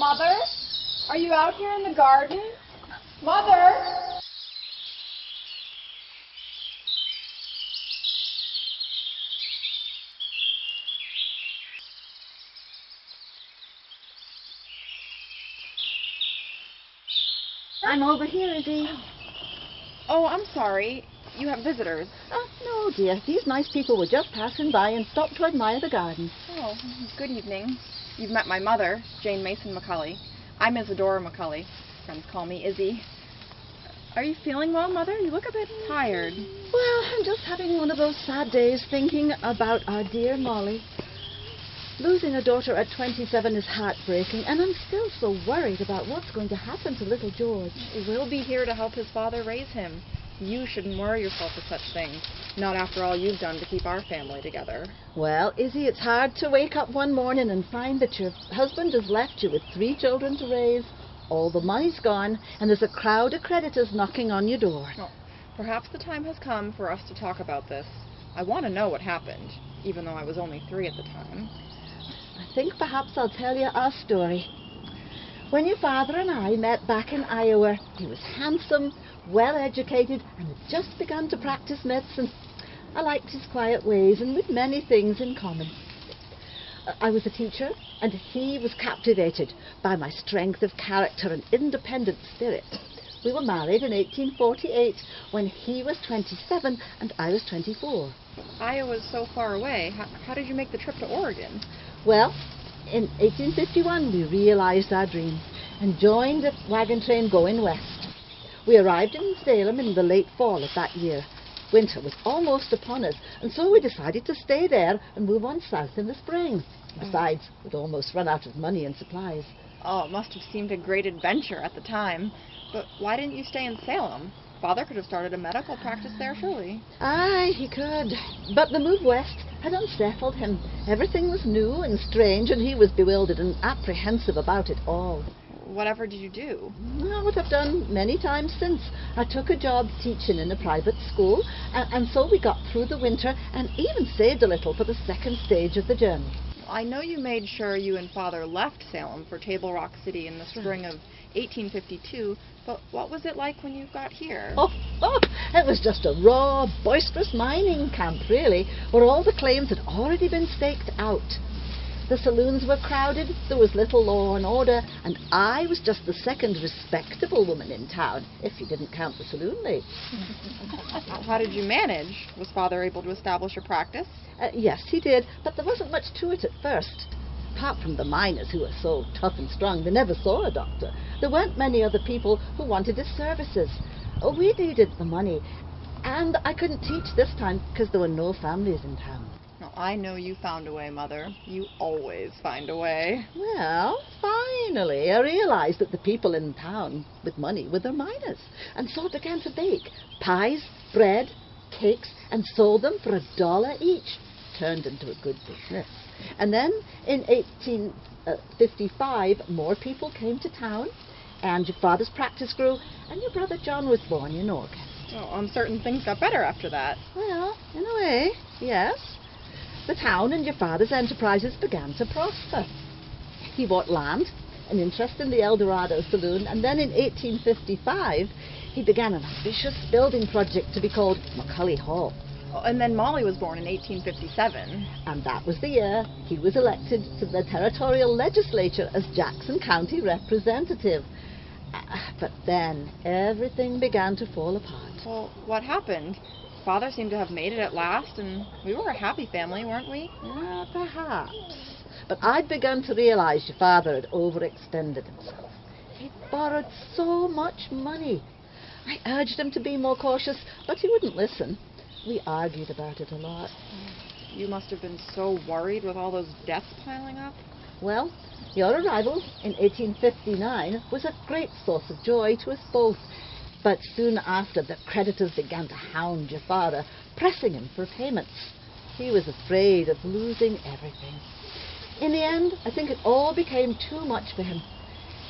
Mother? Are you out here in the garden? Mother? I'm over here, Issie. Oh, I'm sorry. You have visitors. Oh, no, dear. These nice people were just passing by and stopped to admire the garden. Oh, good evening. You've met my mother, Jane Mason McCully. I'm Isadora McCully. Friends call me Issie. Are you feeling well, Mother? You look a bit tired. Well, I'm just having one of those sad days thinking about our dear Molly. Losing a daughter at 27 is heartbreaking, and I'm still so worried about what's going to happen to little George. We'll be here to help his father raise him. You shouldn't worry yourself with such things. Not after all you've done to keep our family together. Well, Issie, it's hard to wake up one morning and find that your husband has left you with 3 children to raise. All the money's gone, and there's a crowd of creditors knocking on your door. Well, perhaps the time has come for us to talk about this. I want to know what happened, even though I was only 3 at the time. I think perhaps I'll tell you our story. When your father and I met back in Iowa, he was handsome, well-educated, and had just begun to practice medicine. I liked his quiet ways, and with many things in common. I was a teacher, and he was captivated by my strength of character and independent spirit. We were married in 1848, when he was 27 and I was 24. Iowa's so far away. How did you make the trip to Oregon? Well, in 1851 we realized our dream and joined a wagon train going west. We arrived in Salem in the late fall of that year. Winter was almost upon us, and so we decided to stay there and move on south in the spring. Besides, we'd almost run out of money and supplies. Oh, it must have seemed a great adventure at the time. But why didn't you stay in Salem? Father could have started a medical practice there, surely. Aye, he could. But the move west had unsettled him. Everything was new and strange, and he was bewildered and apprehensive about it all. Whatever did you do? Well, what I've done many times since. I took a job teaching in a private school, and so we got through the winter and even saved a little for the second stage of the journey. I know you made sure you and Father left Salem for Table Rock City in the spring of 1852, but what was it like when you got here? Oh, it was just a raw, boisterous mining camp, really, where all the claims had already been staked out. The saloons were crowded, there was little law and order, and I was just the second respectable woman in town, if you didn't count the saloon maids. How did you manage? Was Father able to establish a practice? Yes, he did, but there wasn't much to it at first. Apart from the miners, who were so tough and strong, they never saw a doctor. There weren't many other people who wanted his services. We needed the money, and I couldn't teach this time because there were no families in town. Well, I know you found a way, Mother. You always find a way. Well, finally, I realized that the people in town with money were the miners, and so I began to bake pies, bread, cakes, and sold them for $1 each. Turned into a good business. And then in 1855, more people came to town, and your father's practice grew, and your brother John was born in August. Oh, I'm certain things got better after that. Well, in a way, yes. The town and your father's enterprises began to prosper. He bought land, an interest in the El Dorado Saloon, and then in 1855, he began an ambitious building project to be called McCully Hall. Oh, and then Molly was born in 1857. And that was the year he was elected to the territorial legislature as Jackson County representative. But then everything began to fall apart. Well, what happened? Father seemed to have made it at last, and we were a happy family, weren't we? Perhaps. But I'd begun to realize your father had overextended himself. He'd borrowed so much money. I urged him to be more cautious, but he wouldn't listen. We argued about it a lot. You must have been so worried with all those debts piling up. Well, your arrival in 1859 was a great source of joy to us both. But soon after, the creditors began to hound your father, pressing him for payments. He was afraid of losing everything. In the end, I think it all became too much for him,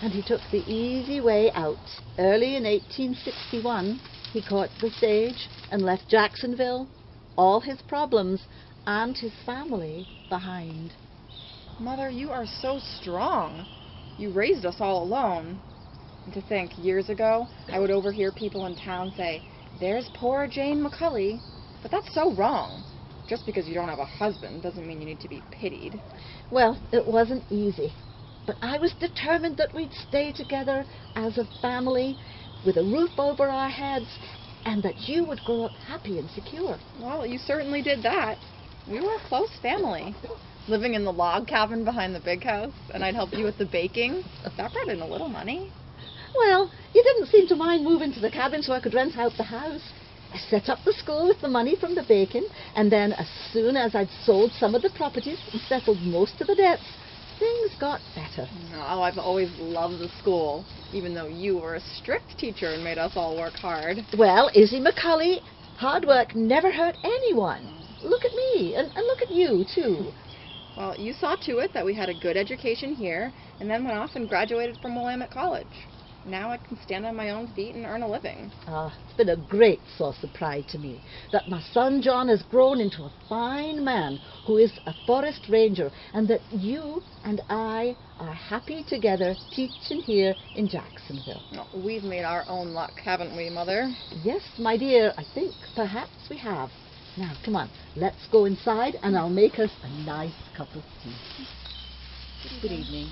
and he took the easy way out. Early in 1861, he caught the stage and left Jacksonville, all his problems, and his family behind. Mother, you are so strong. You raised us all alone. And to think, years ago, I would overhear people in town say, "There's poor Jane McCully." But that's so wrong. Just because you don't have a husband doesn't mean you need to be pitied. Well, it wasn't easy, but I was determined that we'd stay together as a family with a roof over our heads, and that you would grow up happy and secure. Well, you certainly did that. We were a close family. Living in the log cabin behind the big house, and I'd help you with the baking. That brought in a little money. Well, you didn't seem to mind moving to the cabin so I could rent out the house. I set up the school with the money from the baking, and then as soon as I'd sold some of the properties and settled most of the debts, things got better. Oh, I've always loved the school, even though you were a strict teacher and made us all work hard. Well, Issie McCully, hard work never hurt anyone. Look at me, and look at you, too. Well, you saw to it that we had a good education here, and then went off and graduated from Willamette College. Now I can stand on my own feet and earn a living. It's been a great source of pride to me that my son John has grown into a fine man who is a forest ranger, and that you and I are happy together teaching here in Jacksonville. Well, we've made our own luck, haven't we, Mother? Yes, my dear, I think perhaps we have. Now, come on, let's go inside and I'll make us a nice cup of tea. Good evening.